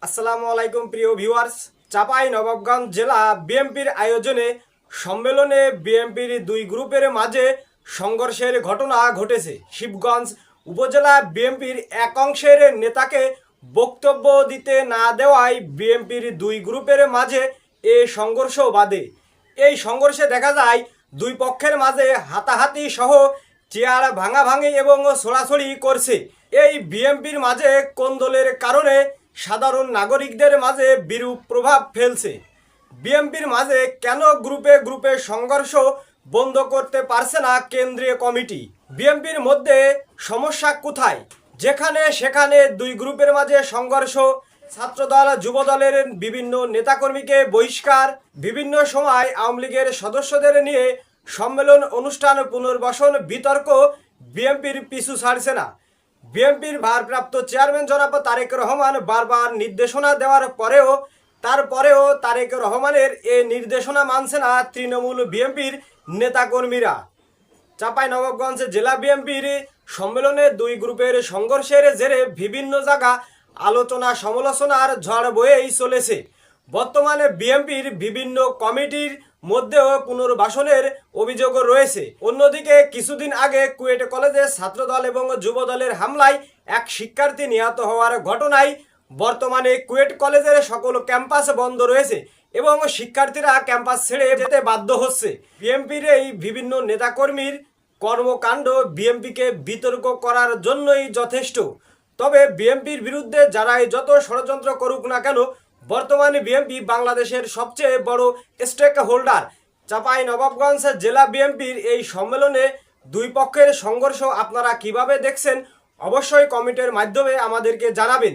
আসসালামু আলাইকুম প্রিয় ভিউয়ার্স। চাঁপাই নবাবগঞ্জ জেলা বিএনপির আয়োজনে সম্মেলনে বিএনপির দুই গ্রুপের মাঝে সংঘর্ষের ঘটনা ঘটেছে। শিবগঞ্জ উপজেলা বিএনপির এক অংশের নেতাকে বক্তব্য দিতে না দেওয়ায় বিএনপির দুই গ্রুপের মাঝে এ সংঘর্ষ বাধে। এই সংঘর্ষে দেখা যায় দুই পক্ষের মাঝে হাতাহাতি সহ চেয়ার ভাঙাভাঙি এবং ছোড়াছড়ি করছে। এই বিএনপির মাঝে কোন্দলের কারণে সাধারণ নাগরিকদের মাঝে বিরূপ প্রভাব ফেলছে। বিএনপির মাঝে কেন গ্রুপে গ্রুপে সংঘর্ষ বন্ধ করতে পারছে না কেন্দ্রীয় কমিটি? বিএনপির মধ্যে সমস্যা কোথায়? যেখানে সেখানে দুই গ্রুপের মাঝে সংঘর্ষ, ছাত্রদল যুবদলের বিভিন্ন নেতাকর্মীকে বহিষ্কার, বিভিন্ন সময় আওয়ামী লীগের সদস্যদের নিয়ে সম্মেলন অনুষ্ঠান পুনর্বাসন বিতর্ক বিএনপির পিছু ছাড়ছে না। বিএনপির ভারপ্রাপ্ত চেয়ারম্যান জনাব তারেক রহমান বারবার নির্দেশনা দেওয়ার তারপরেও তারেক রহমানের এ নির্দেশনা মানছে না তৃণমূল বিএনপির নেতাকর্মীরা। চাঁপাইনবাবগঞ্জ জেলা বিএনপির সম্মেলনে দুই গ্রুপের সংঘর্ষের জেরে বিভিন্ন জায়গা আলোচনা সমালোচনার ঝড় বয়েই চলেছে। বর্তমানে বিএনপির বিভিন্ন কমিটির মধ্যেও পুনর্বাসনের অভিযোগ রয়েছে। অন্যদিকে কিছুদিন আগে কুয়েট কলেজে ছাত্রদল এবং যুবদলের হামলায় এক শিক্ষার্থী নিহত হওয়ার ঘটনায় বর্তমানে কুয়েট কলেজের সকল ক্যাম্পাস বন্ধ রয়েছে এবং শিক্ষার্থীরা ক্যাম্পাস ছেড়ে যেতে বাধ্য হচ্ছে। বিএনপির এই বিভিন্ন নেতাকর্মীর কর্মকাণ্ড বিএনপিকে বিতর্ক করার জন্যই যথেষ্ট। তবে বিএনপির বিরুদ্ধে যারাই যত ষড়যন্ত্র করুক না কেন, বর্তমানে বিএনপি বাংলাদেশের সবচেয়ে বড় স্টেক হোল্ডার। চাঁপাইনবাবগঞ্জ জেলা বিএনপির এই সম্মেলনে দুই পক্ষের সংঘর্ষ আপনারা কিভাবে দেখছেন অবশ্যই কমেন্টের মাধ্যমে আমাদেরকে জানাবেন।